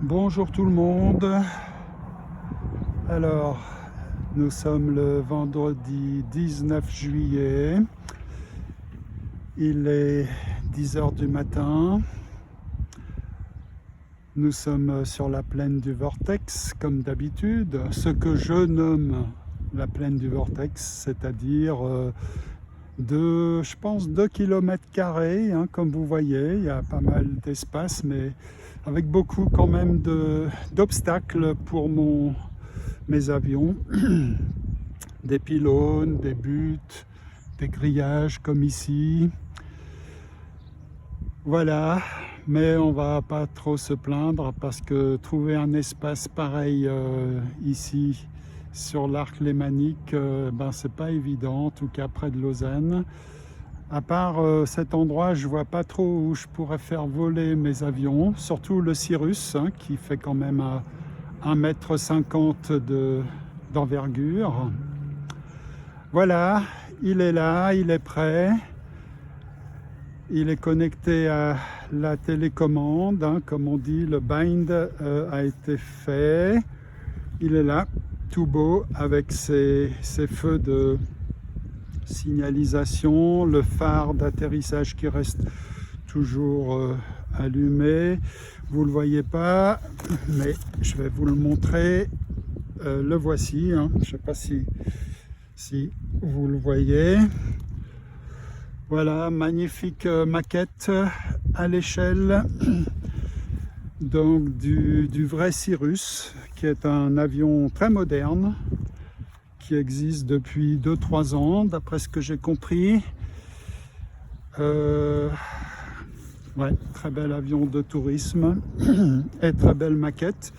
Bonjour tout le monde. Alors, nous sommes le vendredi 19 juillet. Il est 10 heures du matin. Nous sommes sur la plaine du Vortex, comme d'habitude. Ce que je nomme la plaine du Vortex, c'est-à-dire je pense 2 km², comme vous voyez. Il y a pas mal d'espace, mais avec beaucoup quand même d'obstacles pour mes avions. Des pylônes, des buttes, des grillages comme ici. Voilà, mais on va pas trop se plaindre parce que trouver un espace pareil ici sur l'arc lémanique, c'est pas évident, en tout cas près de Lausanne. À part cet endroit, je vois pas trop où je pourrais faire voler mes avions, surtout le Cirrus qui fait quand même 1,50 m d'envergure. Voilà, il est là, il est prêt. Il est connecté à la télécommande, comme on dit, le bind a été fait. Il est là, tout beau, avec ses feux de signalisation, le phare d'atterrissage qui reste toujours allumé. Vous ne le voyez pas, mais je vais vous le montrer. Le voici, je ne sais pas si vous le voyez. Voilà, magnifique maquette à l'échelle donc du vrai Cirrus, qui est un avion très moderne, qui existe depuis 2-3 ans, d'après ce que j'ai compris. Ouais, très bel avion de tourisme et très belle maquette.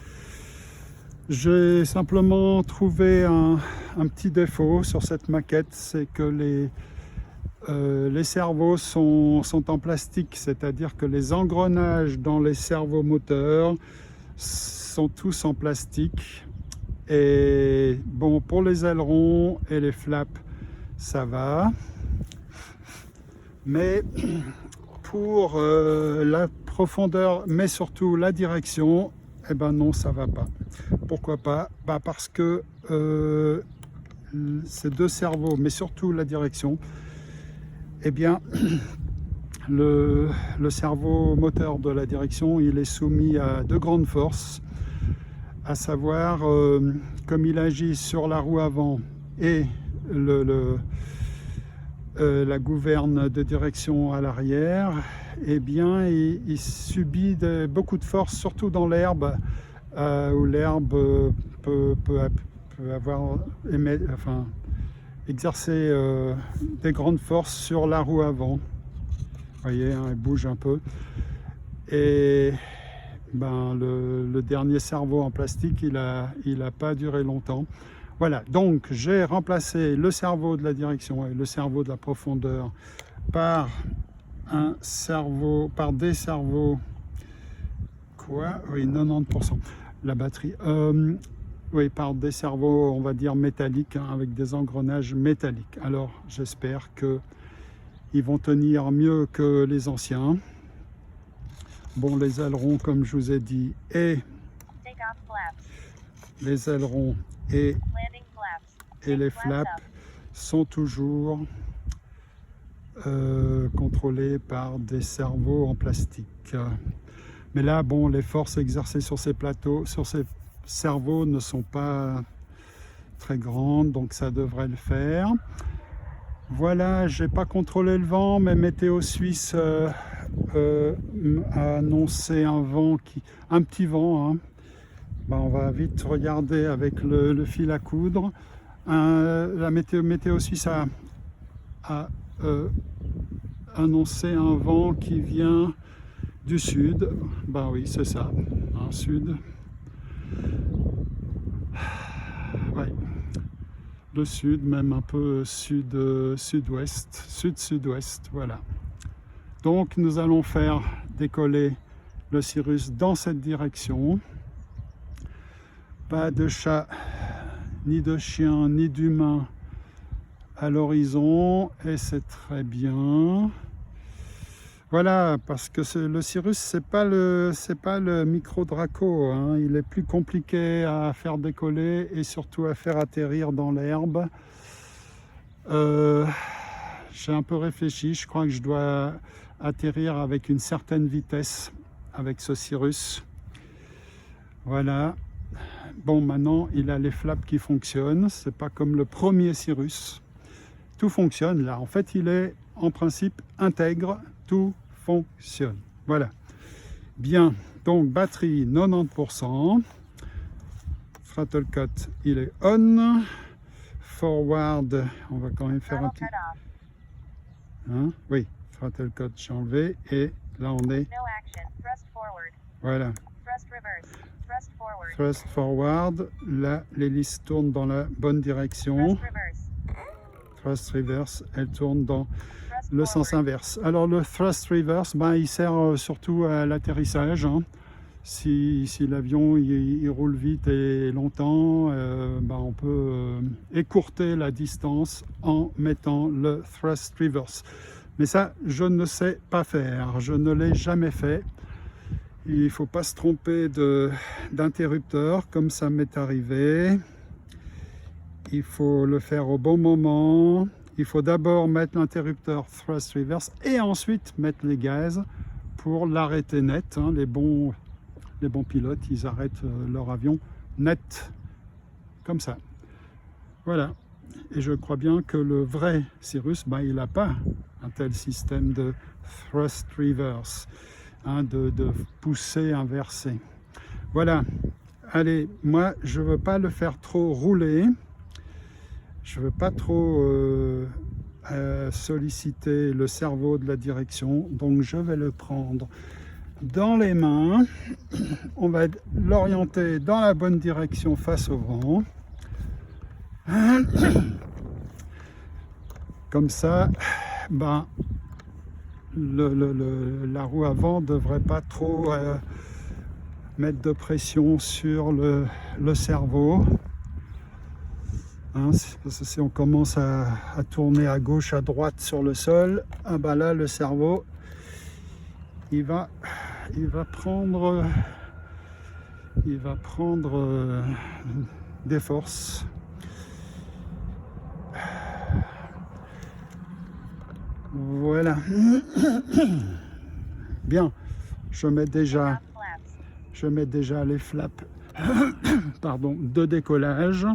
J'ai simplement trouvé un petit défaut sur cette maquette, c'est que les cerveaux sont en plastique, c'est-à-dire que les engrenages dans les cerveaux moteurs sont tous en plastique. Et bon, pour les ailerons et les flaps, ça va. Mais pour la profondeur, mais surtout la direction, eh ben non, ça va pas. Pourquoi pas? Parce que ces deux cerveaux, mais surtout la direction, eh bien, le cerveau moteur de la direction, il est soumis à de grandes forces, à savoir, comme il agit sur la roue avant et la gouverne de direction à l'arrière, eh bien, il subit beaucoup de force, surtout dans l'herbe, où l'herbe peut avoir exercer des grandes forces sur la roue avant. Vous voyez, elle bouge un peu. Et le dernier cerveau en plastique, il a pas duré longtemps. Voilà, donc j'ai remplacé le cerveau de la direction et le cerveau de la profondeur par des cerveaux, oui, 90%, la batterie. Oui, par des cerveaux, on va dire métalliques, avec des engrenages métalliques. Alors, j'espère qu'ils vont tenir mieux que les anciens. Bon, les ailerons, comme je vous ai dit, et les ailerons et les flaps sont toujours contrôlés par des cerveaux en plastique. Mais là, bon, les forces exercées sur ces cerveaux ne sont pas très grandes, donc ça devrait le faire. Voilà, j'ai pas contrôlé le vent, mais Météo Suisse a annoncé un petit vent. On va vite regarder avec le fil à coudre. La météo Suisse a annoncé un vent qui vient du sud. Oui, c'est ça, sud. Ouais. Le sud, même un peu sud-ouest, sud-sud-ouest, voilà. Donc nous allons faire décoller le Cirrus dans cette direction. Pas de chat, ni de chien, ni d'humain à l'horizon, et c'est très bien. Voilà, parce que le Cirrus, c'est pas le micro Draco, hein. Il est plus compliqué à faire décoller et surtout à faire atterrir dans l'herbe. J'ai un peu réfléchi, je crois que je dois atterrir avec une certaine vitesse avec ce Cirrus. Voilà. Bon, maintenant, il a les flaps qui fonctionnent. C'est pas comme le premier Cirrus. Tout fonctionne là. En fait, il est en principe intègre. Tout fonctionne. Voilà. Bien. Donc, batterie 90%. Throttle cut, il est on. Forward, on va quand même faire un petit... Hein? Oui, throttle cut, j'ai enlevé. Et là, on est... Voilà. Thrust forward, là l'hélice tourne dans la bonne direction. Thrust reverse, elle tourne dans le sens inverse. Alors le thrust reverse, ben, il sert surtout à l'atterrissage. Hein. Si l'avion il roule vite et longtemps, ben, on peut écourter la distance en mettant le thrust reverse. Mais ça, je ne sais pas faire, je ne l'ai jamais fait. Il ne faut pas se tromper d'interrupteur, comme ça m'est arrivé. Il faut le faire au bon moment. Il faut d'abord mettre l'interrupteur thrust reverse et ensuite mettre les gaz pour l'arrêter net. Hein. Les bons pilotes, ils arrêtent leur avion net, comme ça. Voilà. Et je crois bien que le vrai Cirrus, ben, il n'a pas un tel système de thrust reverse. Hein, de pousser inversé. Voilà. Allez, moi je veux pas le faire trop rouler. Je veux pas trop solliciter le cerveau de la direction. Donc je vais le prendre dans les mains. On va l'orienter dans la bonne direction face au vent. Comme ça, ben, la roue avant ne devrait pas trop mettre de pression sur le cerveau. Hein, parce que si on commence à tourner à gauche, à droite sur le sol, ah ben là le cerveau il va prendre des forces. Voilà. Bien, je mets déjà les flaps pardon, de décollage.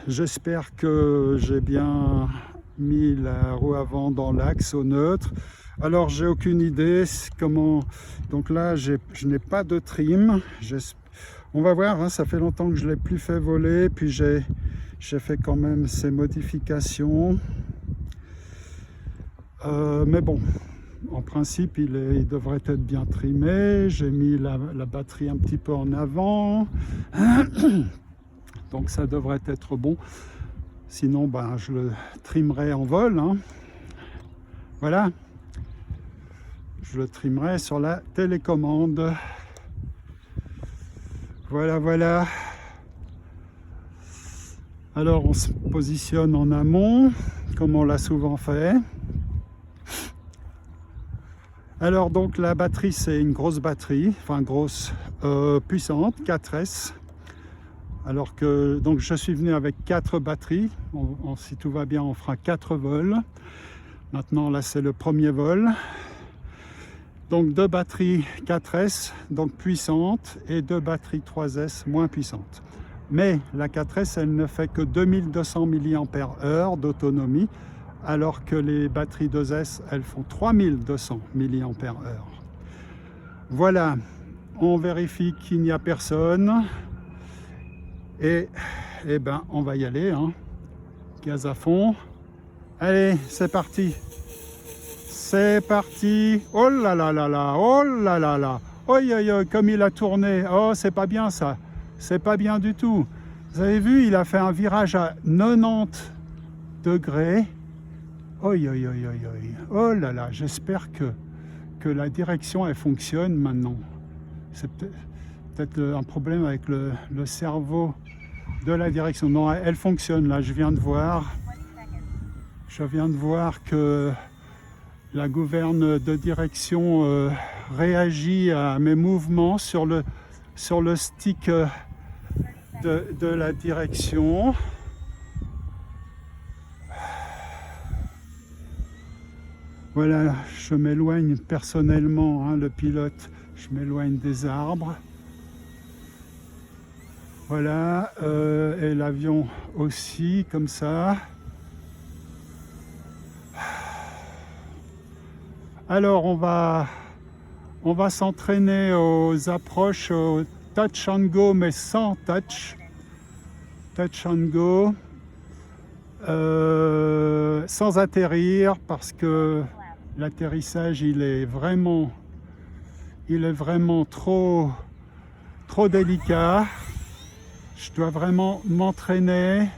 J'espère que j'ai bien mis la roue avant dans l'axe au neutre. Alors j'ai aucune idée comment. Donc là je n'ai pas de trim. On va voir, hein, ça fait longtemps que je ne l'ai plus fait voler, puis j'ai fait quand même ces modifications. Mais bon, en principe, il devrait être bien trimé. J'ai mis la batterie un petit peu en avant. Donc ça devrait être bon. Sinon, ben, je le trimerai en vol. Hein. Voilà. Je le trimerai sur la télécommande. Voilà, voilà. Alors on se positionne en amont, comme on l'a souvent fait. Alors donc la batterie, c'est une grosse batterie, enfin grosse, puissante, 4S. Alors que donc je suis venu avec 4 batteries. Si tout va bien, on fera 4 vols. Maintenant là c'est le premier vol. Donc 2 batteries 4S, donc puissantes, et 2 batteries 3S moins puissantes. Mais la 4S, elle ne fait que 2200 mAh d'autonomie, alors que les batteries 2S, elles font 3200 mAh. Voilà, on vérifie qu'il n'y a personne. Et ben, on va y aller, hein. Gaz à fond. Allez, c'est parti. C'est parti. Oh là là là là, oh là là là. Oi, oi, oi, comme il a tourné. Oh, c'est pas bien ça. C'est pas bien du tout. Vous avez vu, il a fait un virage à 90 degrés. Oi, oi, oi, oi, oi. Oh là là, j'espère que la direction, elle fonctionne maintenant. C'est peut-être un problème avec le cerveau de la direction. Non, elle fonctionne là, je viens de voir. Je viens de voir que la gouverne de direction réagit à mes mouvements sur le stick de la direction. Voilà, je m'éloigne personnellement, hein, le pilote, je m'éloigne des arbres. Voilà, et l'avion aussi, comme ça. Alors, on va s'entraîner aux approches au touch and go, mais sans touch. Touch and go. Sans atterrir, parce que l'atterrissage il est vraiment trop délicat. Je dois vraiment m'entraîner.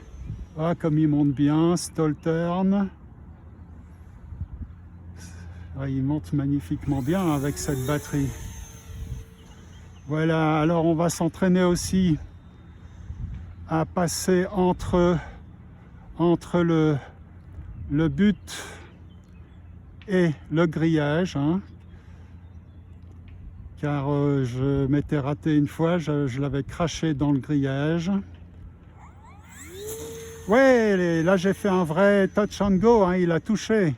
Ah, comme il monte bien, stall turn. Ah, il monte magnifiquement bien avec cette batterie. Voilà, alors on va s'entraîner aussi à passer entre le but et le grillage, hein, car je m'étais raté une fois, je l'avais craché dans le grillage. Ouais, là j'ai fait un vrai touch and go, hein, il a touché.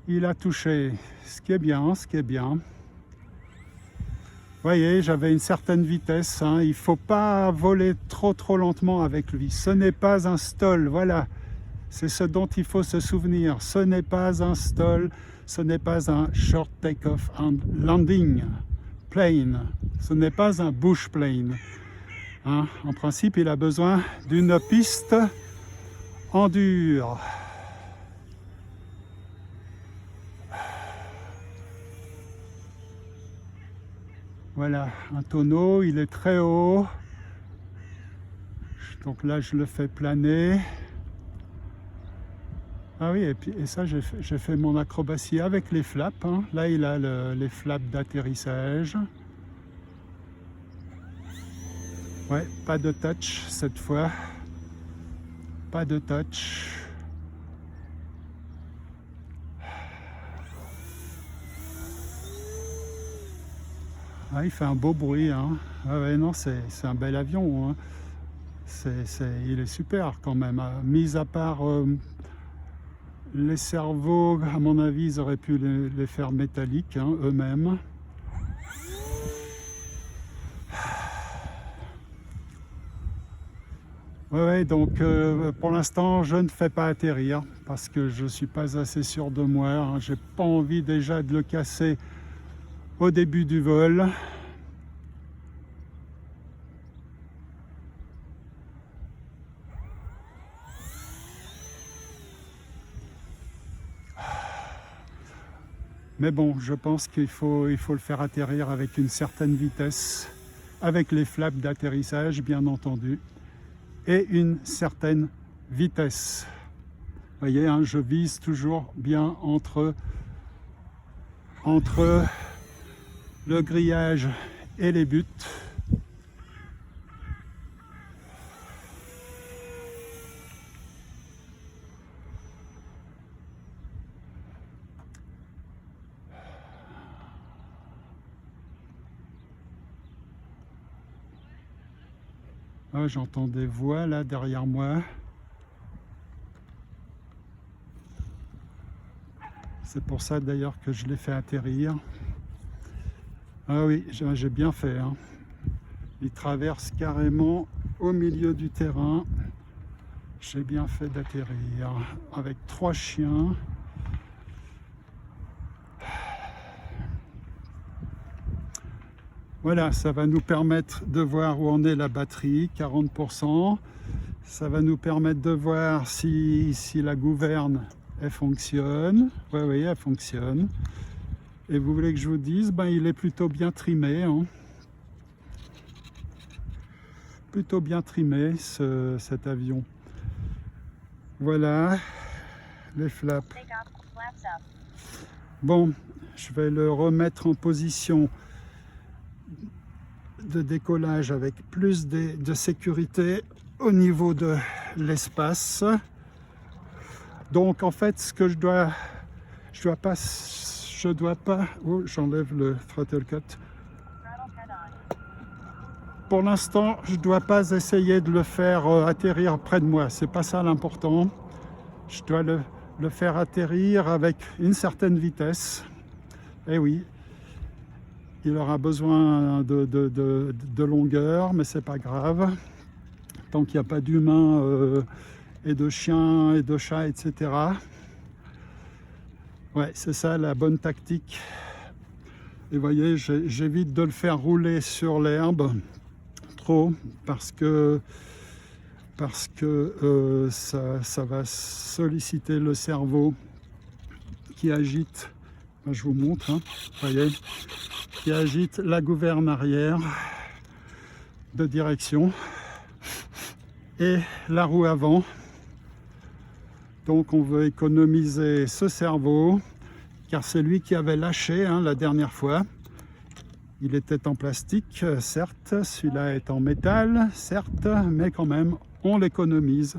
Il a touché, ce qui est bien, ce qui est bien. Vous voyez, j'avais une certaine vitesse, hein. Il ne faut pas voler trop lentement avec lui. Ce n'est pas un stall, voilà. C'est ce dont il faut se souvenir. Ce n'est pas un stall, ce n'est pas un short take-off and landing plane. Ce n'est pas un bush plane. Hein. En principe, il a besoin d'une piste en dur. Voilà, un tonneau, il est très haut. Donc là, je le fais planer. Ah oui, et ça, j'ai fait mon acrobatie avec les flaps. Hein. Là, il a les flaps d'atterrissage. Ouais, pas de touch cette fois. Pas de touch. Ah, il fait un beau bruit. Hein. Ah ouais, non, c'est un bel avion. Hein. Il est super quand même. Mis à part les cerveaux, à mon avis, ils auraient pu les faire métalliques, hein, eux-mêmes. Ouais, donc pour l'instant, je ne fais pas atterrir parce que je ne suis pas assez sûr de moi. Hein. J'ai pas envie déjà de le casser au début du vol. Mais bon, je pense qu'il faut le faire atterrir avec une certaine vitesse, avec les flaps d'atterrissage, bien entendu, et une certaine vitesse. Vous voyez, hein, je vise toujours bien entre le grillage et les buts. Ah, j'entends des voix là derrière moi. C'est pour ça d'ailleurs que je l'ai fait atterrir. Ah oui, j'ai bien fait. Hein. Il traverse carrément au milieu du terrain. J'ai bien fait d'atterrir avec 3 chiens. Voilà, ça va nous permettre de voir où en est la batterie, 40%. Ça va nous permettre de voir si la gouverne, elle fonctionne. Oui, elle fonctionne. Et vous voulez que je vous dise, ben, il est plutôt bien trimé. Hein. Plutôt bien trimé, cet avion. Voilà, les flaps. Bon, je vais le remettre en position de décollage avec plus de sécurité. au niveau de l'espace. Donc en fait, ce que je dois pas, oh, j'enlève le throttle cut. Pour l'instant, je dois pas essayer de le faire atterrir près de moi. C'est pas ça l'important. Je dois le faire atterrir avec une certaine vitesse. Et oui, il aura besoin de longueur, mais c'est pas grave. Tant qu'il n'y a pas d'humains et de chiens et de chats, etc. Ouais, c'est ça la bonne tactique. Et vous voyez, j'évite de le faire rouler sur l'herbe trop parce que ça va solliciter le cerveau qui agite, je vous montre, hein, voyez, qui agite la gouverne arrière de direction et la roue avant. Donc on veut économiser ce cerveau, car c'est lui qui avait lâché la dernière fois. Il était en plastique, certes, celui-là est en métal, certes, mais quand même, on l'économise.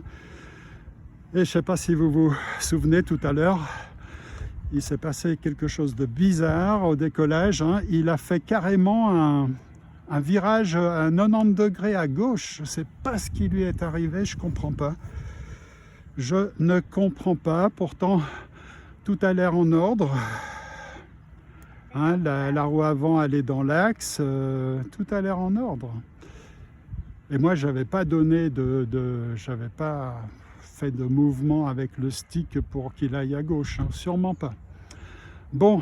Et je ne sais pas si vous vous souvenez tout à l'heure, il s'est passé quelque chose de bizarre au décollage. Il a fait carrément un virage à 90 degrés à gauche. Je ne sais pas ce qui lui est arrivé, je ne comprends pas. Je ne comprends pas, pourtant tout a l'air en ordre. La roue avant elle est dans l'axe, tout a l'air en ordre. Et moi j'avais pas j'avais pas fait de mouvement avec le stick pour qu'il aille à gauche, sûrement pas. Bon,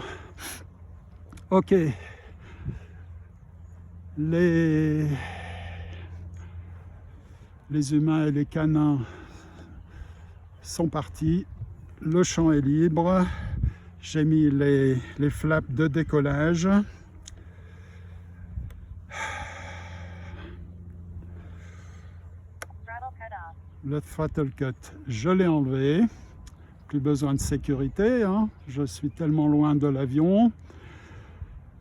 ok. Les humains et les canins sont partis, le champ est libre. J'ai mis les flaps de décollage. Le throttle cut, je l'ai enlevé. Plus besoin de sécurité, je suis tellement loin de l'avion.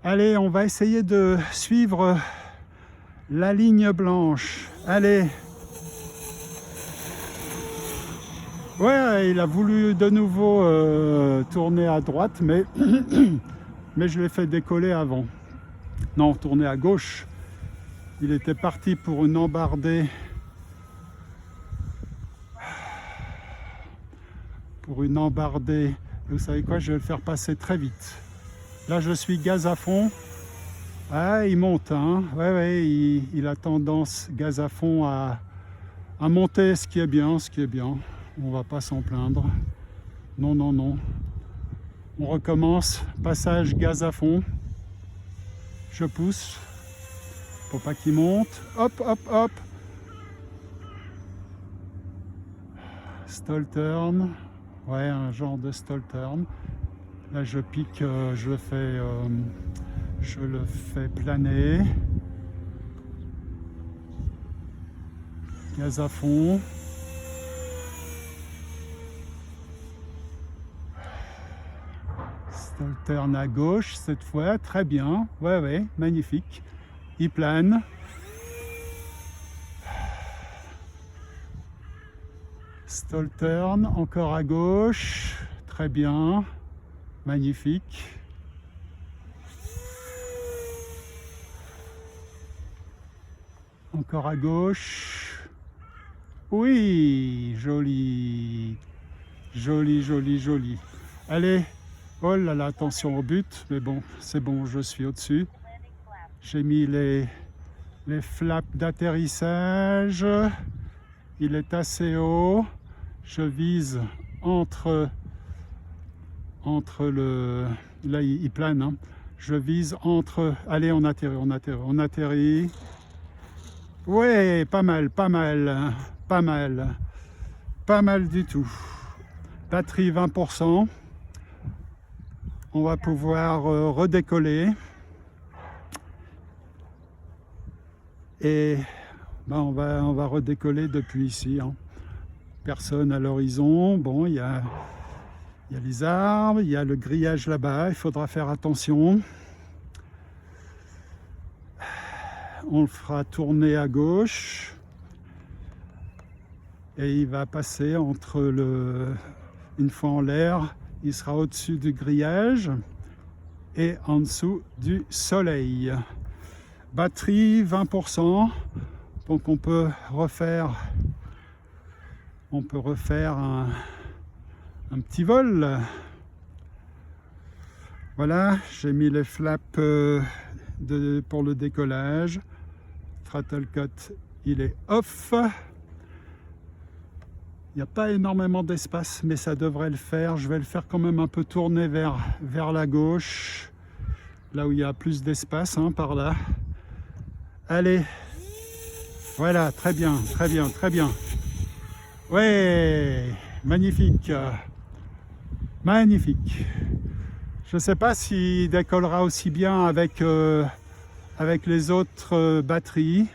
Allez, on va essayer de suivre la ligne blanche. Allez. Ouais, il a voulu de nouveau tourner à droite, mais je l'ai fait décoller avant. Non, tourner à gauche. Il était parti pour une embardée. Vous savez quoi, je vais le faire passer très vite. Là, je suis gaz à fond. Ah, il monte, Ouais, il a tendance, gaz à fond, à monter, ce qui est bien. On va pas s'en plaindre. Non. On recommence. Passage gaz à fond. Je pousse. Pour pas qu'il monte. Hop. Stall turn. Ouais, un genre de stall turn. Là, je pique, je le fais planer. Gaz à fond. Stall turn à gauche cette fois, très bien. Ouais, magnifique. Il plane. Stall turn, encore à gauche. Très bien. Magnifique. Encore à gauche. Oui, joli. Joli. Allez. Oh là là, attention au but. Mais bon, c'est bon, je suis au-dessus. J'ai mis les flaps d'atterrissage. Il est assez haut. Je vise entre le... Là, il plane. Je vise entre... Allez, on atterrit. Ouais, pas mal. Pas mal du tout. Batterie 20%. On va pouvoir redécoller. Et on va redécoller depuis ici. Personne à l'horizon. Bon, il y a les arbres, il y a le grillage là-bas, il faudra faire attention. On le fera tourner à gauche. et il va passer entre une fois en l'air, il sera au-dessus du grillage et en dessous du soleil. Batterie 20%, donc on peut refaire un petit vol. Voilà, j'ai mis les flaps pour le décollage. Throttle cut, il est off. Il n'y a pas énormément d'espace, mais ça devrait le faire. Je vais le faire quand même un peu tourner vers la gauche, là où il y a plus d'espace, hein, par là. Allez, voilà, très bien, très bien, très bien. Ouais, magnifique, magnifique. Je ne sais pas s'il décollera aussi bien avec les autres batteries.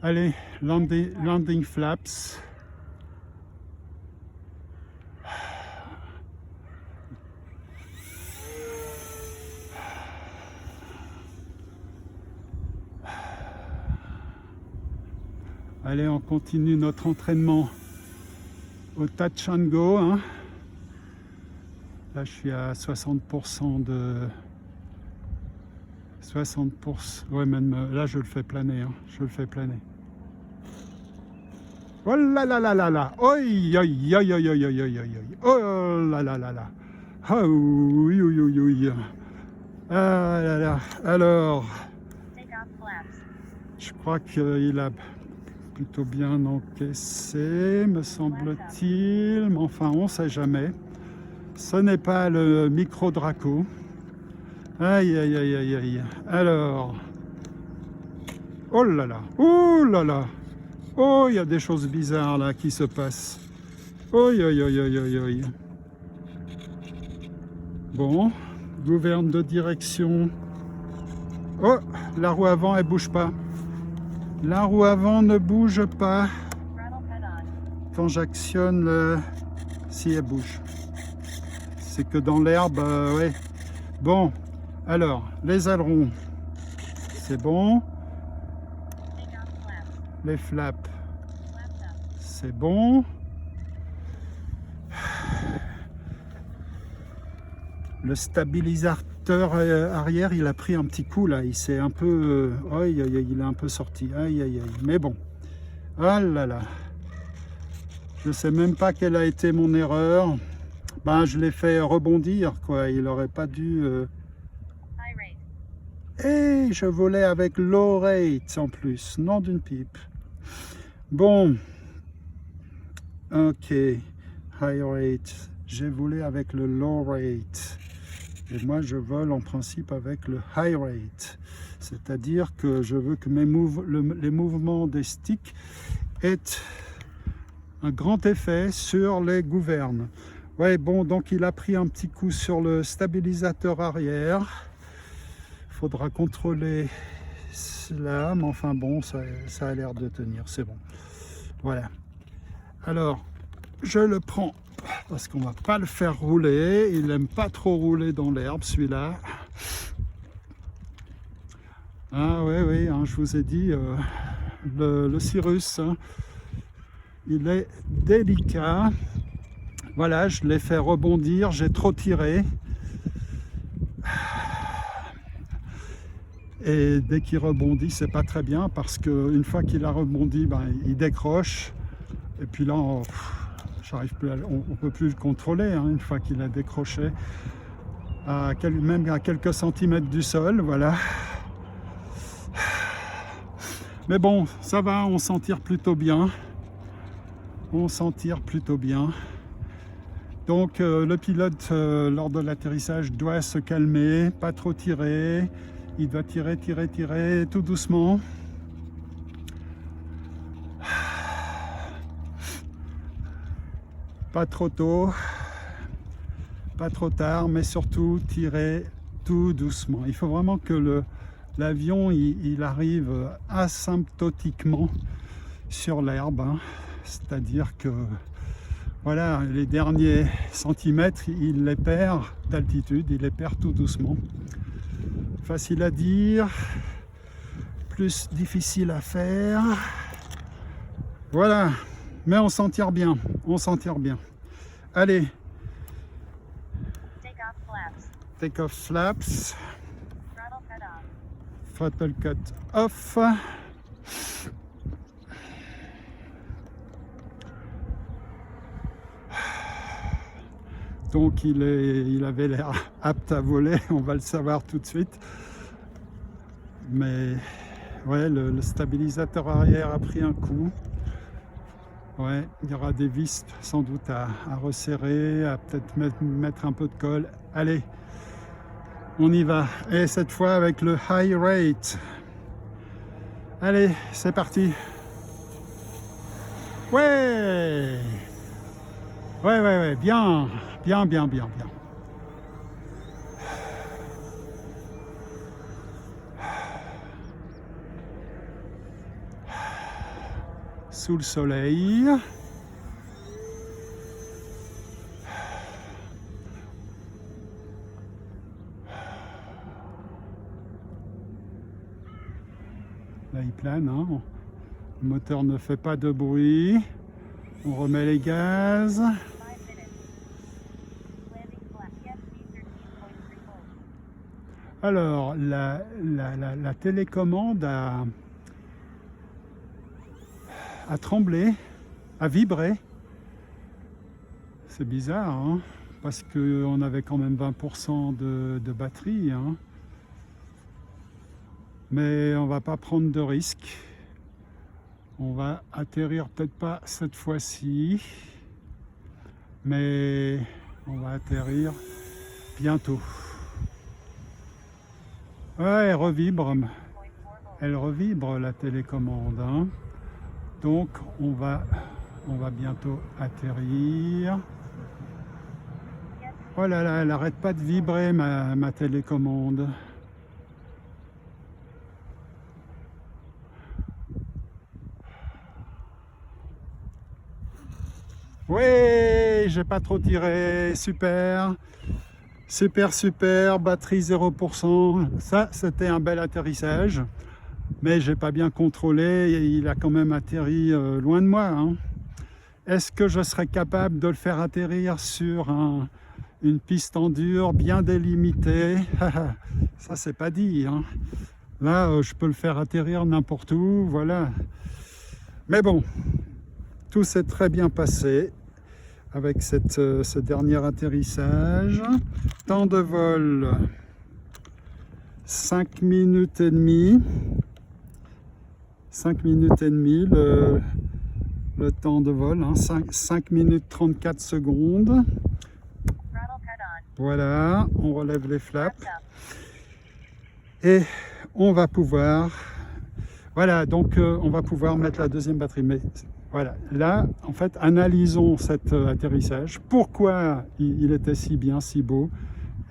Allez, landing flaps. Allez, on continue notre entraînement au touch and go. Hein. Là, je suis à 60% de... 60%. Ouais, même là, je le fais planer. Hein. Je le fais planer. Oh là là là là là. Oi, oi, oi, oi, oi, oi, oi, oi. Oh là là là là. Ah oui, oui, oui, oui. Ah là là. Alors, je crois qu'il a plutôt bien encaissé, me semble-t-il. Mais enfin, on ne sait jamais. Ce n'est pas le micro Draco. Aïe, aïe, aïe, aïe, aïe. Alors. Oh là là. Oh là là. Oh, il y a des choses bizarres là qui se passent. Oh, oi, oi, oi, oi, oi. Bon. Gouverne de direction. Oh, la roue avant, elle bouge pas. La roue avant ne bouge pas. Quand j'actionne, si elle bouge. C'est que dans l'herbe, ouais. Bon, alors, les ailerons, c'est bon. Les flaps, c'est bon. Le stabilisateur arrière, il a pris un petit coup là. Il s'est un peu... aïe, aïe, aïe, il est un peu sorti. Aïe, aïe, aïe. Mais bon. Ah là là. Je sais même pas quelle a été mon erreur. Ben, je l'ai fait rebondir, quoi. Il aurait pas dû... Et je volais avec low rate en plus. Nom d'une pipe. Bon. Ok. High rate. J'ai volé avec le low rate. Et moi, je vole en principe avec le high rate. C'est-à-dire que je veux que les mouvements des sticks aient un grand effet sur les gouvernes. Ouais, bon, donc il a pris un petit coup sur le stabilisateur arrière. Il faudra contrôler cela, mais enfin bon, ça a l'air de tenir, c'est bon. Voilà. Alors, je le prends parce qu'on va pas le faire rouler. Il n'aime pas trop rouler dans l'herbe, celui-là. Ah oui, oui, hein, je vous ai dit, le Cirrus, hein, il est délicat. Voilà, je l'ai fait rebondir, j'ai trop tiré. Et dès qu'il rebondit, c'est pas très bien parce qu'une fois qu'il a rebondi, ben, il décroche. Et puis là, j'arrive plus on ne peut plus le contrôler hein, une fois qu'il a décroché, même à quelques centimètres du sol, voilà. Mais bon, ça va, on s'en tire plutôt bien. On s'en tire plutôt bien. Donc le pilote, lors de l'atterrissage, doit se calmer, pas trop tirer. Il doit tirer, tirer, tirer, tout doucement. Pas trop tôt, pas trop tard, mais surtout tirer tout doucement. Il faut vraiment que l'avion il arrive asymptotiquement sur l'herbe, hein. C'est-à-dire que voilà, les derniers centimètres, il les perd d'altitude, il les perd tout doucement. Facile à dire, plus difficile à faire. Voilà, mais on s'en tire bien, on s'en tire bien. Allez, take off flaps, throttle cut off. Donc il avait l'air apte à voler, on va le savoir tout de suite. Mais ouais, le stabilisateur arrière a pris un coup. Ouais, il y aura des vis sans doute à resserrer, à peut-être mettre un peu de colle. Allez, on y va. Et cette fois avec le high rate. Allez, c'est parti. Ouais, ouais, bien, bien. Sous le soleil. Là, il plane, hein. Le moteur ne fait pas de bruit. On remet les gaz. Alors, la télécommande a tremblé, a vibré. C'est bizarre, hein, parce qu'on avait quand même 20% de batterie. Hein. Mais on va pas prendre de risques. On va atterrir peut-être pas cette fois-ci, mais on va atterrir bientôt. Ouais, elle revibre la télécommande. Hein. Donc on va bientôt atterrir. Oh là là, elle n'arrête pas de vibrer ma télécommande. Oui, j'ai pas trop tiré, super, batterie 0%. Ça, c'était un bel atterrissage, mais j'ai pas bien contrôlé et il a quand même atterri loin de moi. Hein. Est-ce que je serais capable de le faire atterrir sur une piste en dur bien délimitée? Ça, c'est pas dit. Hein. Là, je peux le faire atterrir n'importe où, voilà. Mais bon, tout s'est très bien passé avec ce dernier atterrissage. Temps de vol 5 minutes et demie. 5 minutes et demie le temps de vol, hein, 5 minutes 34 secondes. Voilà, on relève les flaps. Et on va pouvoir... Voilà, donc on va pouvoir mettre la deuxième batterie. Mais voilà, là, en fait, analysons cet atterrissage. Pourquoi il était si bien, si beau?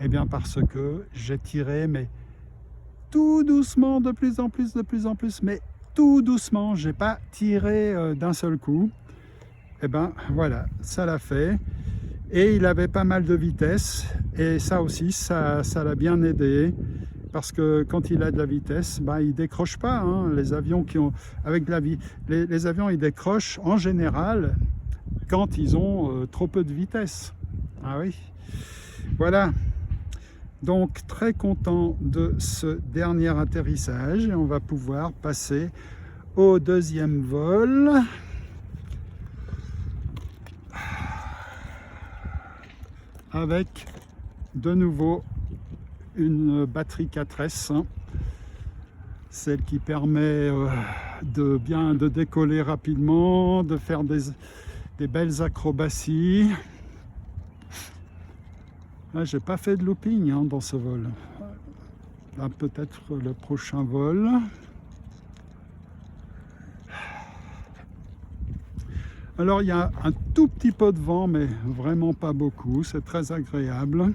Eh bien, parce que j'ai tiré, mais tout doucement, de plus en plus, mais tout doucement. J'ai pas tiré d'un seul coup. Eh bien, voilà, ça l'a fait. Et il avait pas mal de vitesse. Et ça aussi, ça l'a bien aidé. Parce que quand il a de la vitesse, ben, il ne décroche pas. Hein. Les avions qui ont, avec les avions, ils décrochent en général quand ils ont trop peu de vitesse. Ah oui, voilà. Donc très content de ce dernier atterrissage et on va pouvoir passer au deuxième vol. Avec de nouveau une batterie 4S, hein, celle qui permet de bien décoller rapidement, de faire des belles acrobaties. Là, j'ai pas fait de looping hein, dans ce vol. Là, peut-être le prochain vol. Alors, il y a un tout petit peu de vent, mais vraiment pas beaucoup. C'est très agréable.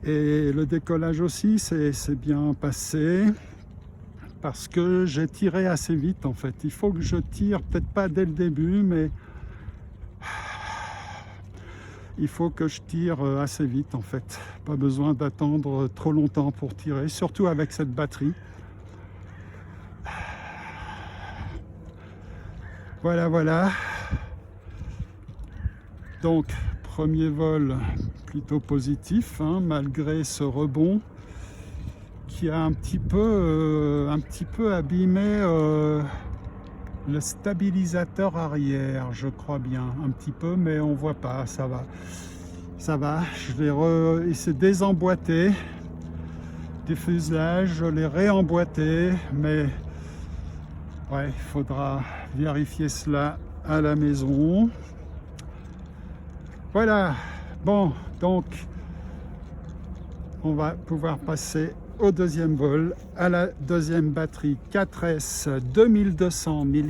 Et le décollage aussi, c'est bien passé parce que j'ai tiré assez vite en fait. Il faut que je tire, peut-être pas dès le début, mais il faut que je tire assez vite en fait. Pas besoin d'attendre trop longtemps pour tirer, surtout avec cette batterie. Voilà, voilà. Donc, premier vol plutôt positif, hein, malgré ce rebond qui a un petit peu abîmé le stabilisateur arrière, je crois bien, un petit peu, mais on voit pas, ça va. Ça va, il s'est désemboîté des fuselages, je l'ai réemboîté, mais ouais, il faudra vérifier cela à la maison. Voilà, bon, donc on va pouvoir passer au deuxième vol, à la deuxième batterie 4S 2200 mAh.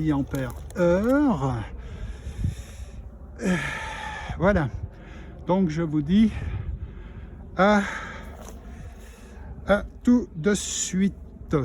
Voilà, donc je vous dis à tout de suite.